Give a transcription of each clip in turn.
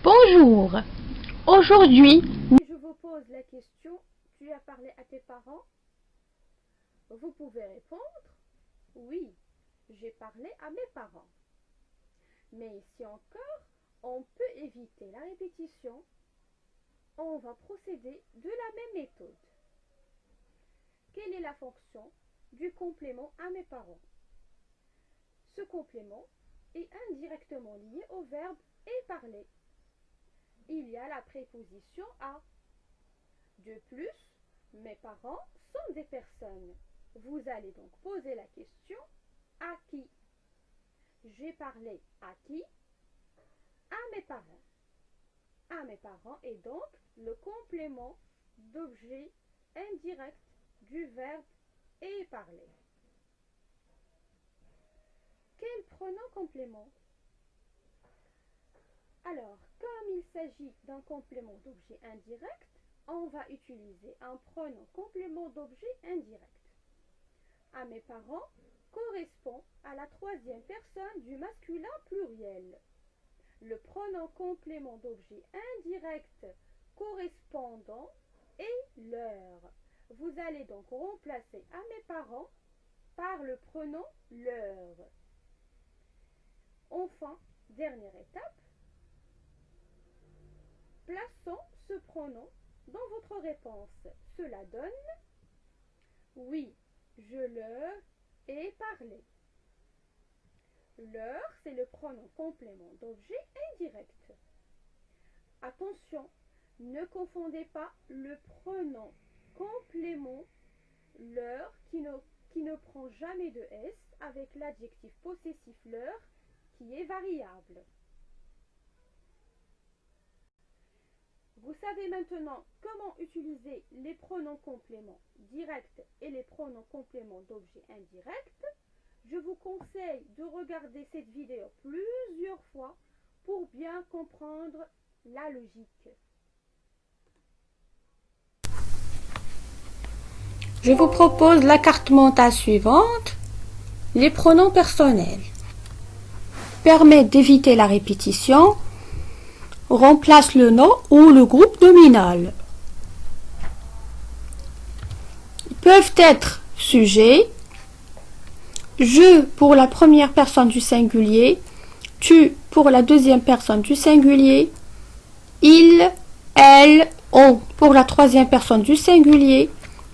Bonjour. Aujourd'hui, Je vous pose la question, tu as parlé à tes parents? Vous pouvez répondre, oui, j'ai parlé à mes parents. Mais ici encore, on peut éviter la répétition. On va procéder de la même méthode. Quelle est la fonction du complément à mes parents? Ce complément est indirectement lié au verbe et parler. Il y a la préposition à. De plus, mes parents sont des personnes. Vous allez donc poser la question à qui? J'ai parlé à qui? À mes parents. À mes parents est donc le complément d'objet indirect du verbe et parler. Quel pronom complément? Alors, comme il s'agit d'un complément d'objet indirect, on va utiliser un pronom complément d'objet indirect. À mes parents correspond à la troisième personne du masculin pluriel. Le pronom complément d'objet indirect correspondant est leur. Vous allez donc remplacer à mes parents par le pronom leur. Enfin, dernière étape, plaçons ce pronom dans votre réponse. Cela donne oui, je leur ai parlé. Leur, c'est le pronom complément d'objet indirect. Attention, ne confondez pas le pronom complément leur qui ne prend jamais de S avec l'adjectif possessif leur qui est variable. Vous savez maintenant comment utiliser les pronoms compléments directs et les pronoms compléments d'objet indirect. Je vous conseille de regarder cette vidéo plusieurs fois pour bien comprendre la logique. Je vous propose la carte mentale suivante. Les pronoms personnels permettent d'éviter la répétition. Remplace le nom ou le groupe nominal. Ils peuvent être sujet, je pour la première personne du singulier, tu pour la deuxième personne du singulier, il, elle, on pour la troisième personne du singulier,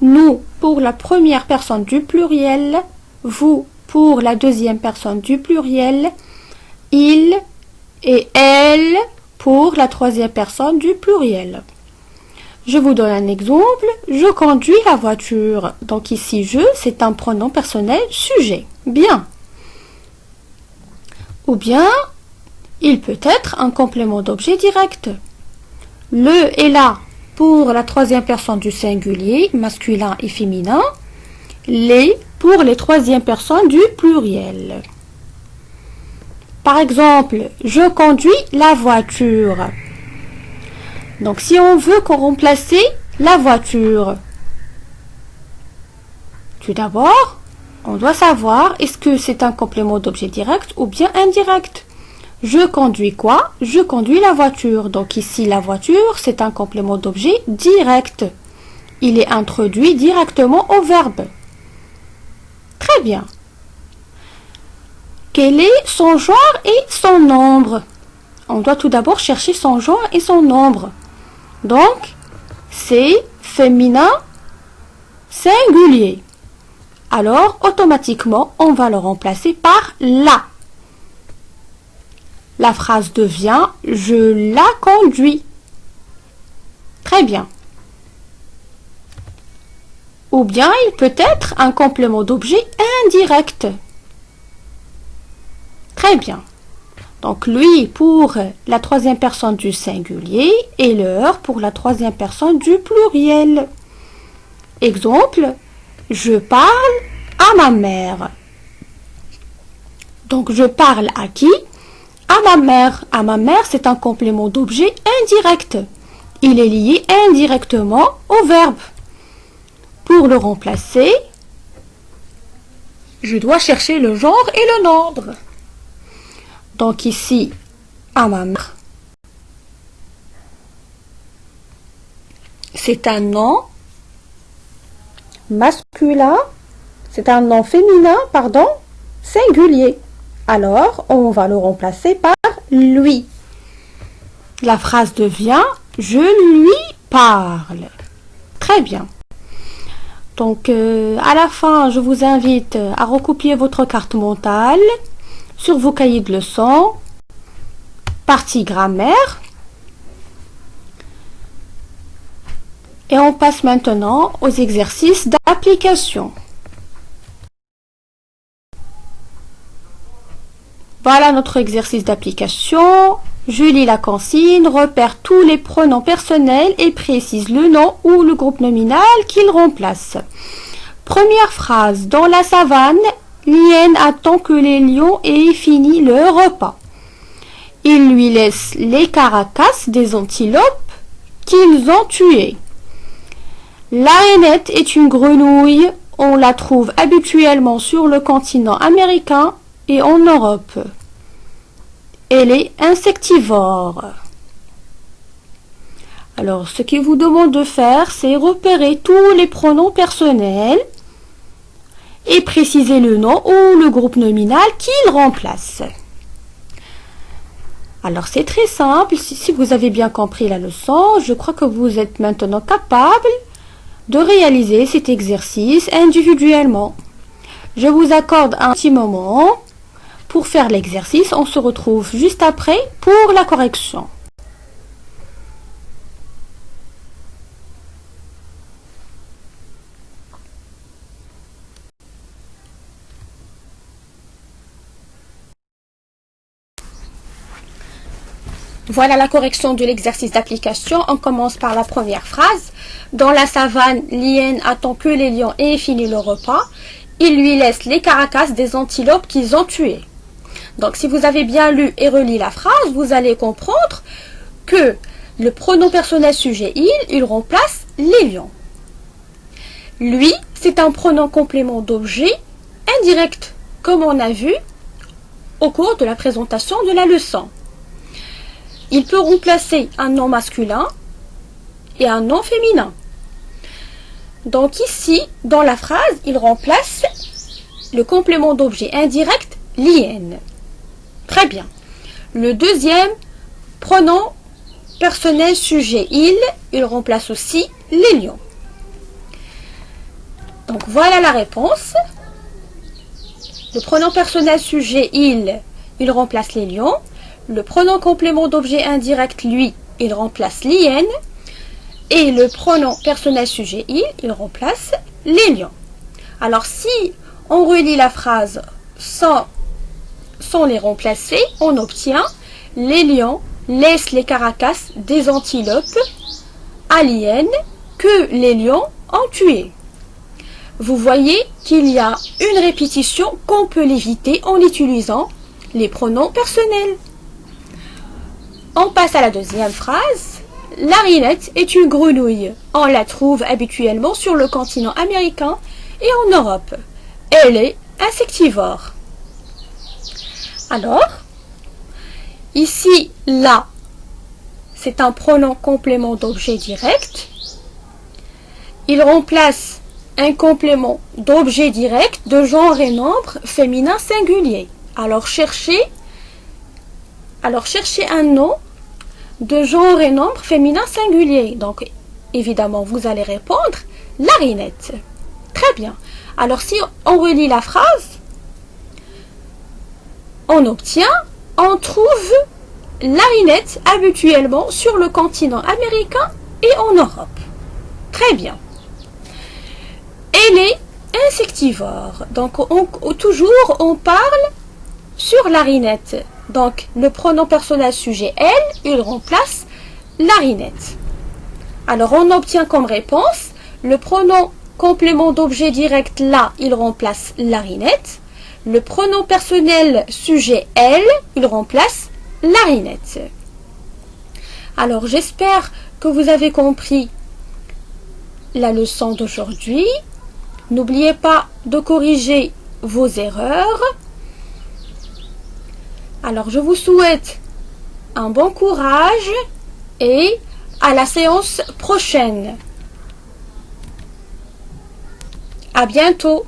nous pour la première personne du pluriel, vous pour la deuxième personne du pluriel, il et elle pour la troisième personne du pluriel. Je vous donne un exemple. Je conduis la voiture. Donc ici, je, c'est un pronom personnel sujet. Bien. Ou bien, il peut être un complément d'objet direct. Le et la pour la troisième personne du singulier, masculin et féminin. Les pour les troisième personnes du pluriel. Par exemple, je conduis la voiture. Donc, si on veut remplacer la voiture, tout d'abord, on doit savoir est-ce que c'est un complément d'objet direct ou bien indirect. Je conduis quoi? Je conduis la voiture. Donc ici, la voiture, c'est un complément d'objet direct. Il est introduit directement au verbe. Très bien. Quel est son genre et son nombre? On doit tout d'abord chercher son genre et son nombre. Donc, c'est féminin singulier. Alors, automatiquement, on va le remplacer par la. La phrase devient « Je la conduis ». Très bien. Ou bien, il peut être un complément d'objet indirect. Très bien. Donc, lui pour la troisième personne du singulier et leur pour la troisième personne du pluriel. Exemple, je parle à ma mère. Donc, je parle à qui? À ma mère. À ma mère, c'est un complément d'objet indirect. Il est lié indirectement au verbe. Pour le remplacer, je dois chercher le genre et le nombre. Donc ici, à ma mère, c'est un nom masculin, c'est un nom féminin, pardon, singulier. Alors, on va le remplacer par lui. La phrase devient « Je lui parle ». Très bien. Donc, à la fin, je vous invite à recopier votre carte mentale sur vos cahiers de leçons, partie grammaire. Et on passe maintenant aux exercices d'application. Voilà notre exercice d'application. Je lis la consigne, repère tous les pronoms personnels et précise le nom ou le groupe nominal qu'il remplace. Première phrase. Dans la savane, l'hyène attend que les lions aient fini leur repas. Il lui laisse les carcasses des antilopes qu'ils ont tuées. La rainette est une grenouille. On la trouve habituellement sur le continent américain et en Europe. Elle est insectivore. Alors, ce qu'il vous demande de faire, c'est repérer tous les pronoms personnels et préciser le nom ou le groupe nominal qu'il remplace. Alors, c'est très simple. Si vous avez bien compris la leçon, je crois que vous êtes maintenant capable de réaliser cet exercice individuellement. Je vous accorde un petit moment pour faire l'exercice. On se retrouve juste après pour la correction. Voilà la correction de l'exercice d'application. On commence par la première phrase. Dans la savane, l'hyène attend que les lions aient fini le repas. Il lui laisse les carcasses des antilopes qu'ils ont tuées. Donc, si vous avez bien lu et relu la phrase, vous allez comprendre que le pronom personnel sujet il remplace les lions. Lui, c'est un pronom complément d'objet indirect, comme on a vu au cours de la présentation de la leçon. Il peut remplacer un nom masculin et un nom féminin. Donc ici, dans la phrase, il remplace le complément d'objet indirect, l'hyène. Très bien. Le deuxième pronom personnel sujet il remplace aussi les lions. Donc voilà la réponse. Le pronom personnel sujet il remplace les lions. Le pronom complément d'objet indirect lui, il remplace l'hyène. Et le pronom personnel sujet il remplace les lions. Alors si on relit la phrase sans les remplacer, on obtient les lions laissent les carcasses des antilopes à l'hyène que les lions ont tuées. Vous voyez qu'il y a une répétition qu'on peut l'éviter en utilisant les pronoms personnels. On passe à la deuxième phrase. La rainette est une grenouille. On la trouve habituellement sur le continent américain et en Europe. Elle est insectivore. Alors, ici, là, c'est un pronom complément d'objet direct. Il remplace un complément d'objet direct de genre et nombre féminin singulier. Alors, cherchez un nom de genre et nombre féminin singulier. Donc, évidemment, vous allez répondre la rainette. Très bien. Alors, si on relit la phrase, on trouve la rainette habituellement sur le continent américain et en Europe. Très bien. Elle est insectivore. Donc, toujours, on parle sur la rainette. Donc, le pronom personnel sujet elle, il remplace la rainette. Alors, on obtient comme réponse le pronom complément d'objet direct là, il remplace la rainette. Le pronom personnel sujet elle, il remplace la rainette. Alors, j'espère que vous avez compris la leçon d'aujourd'hui. N'oubliez pas de corriger vos erreurs. Alors, je vous souhaite un bon courage et à la séance prochaine. À bientôt.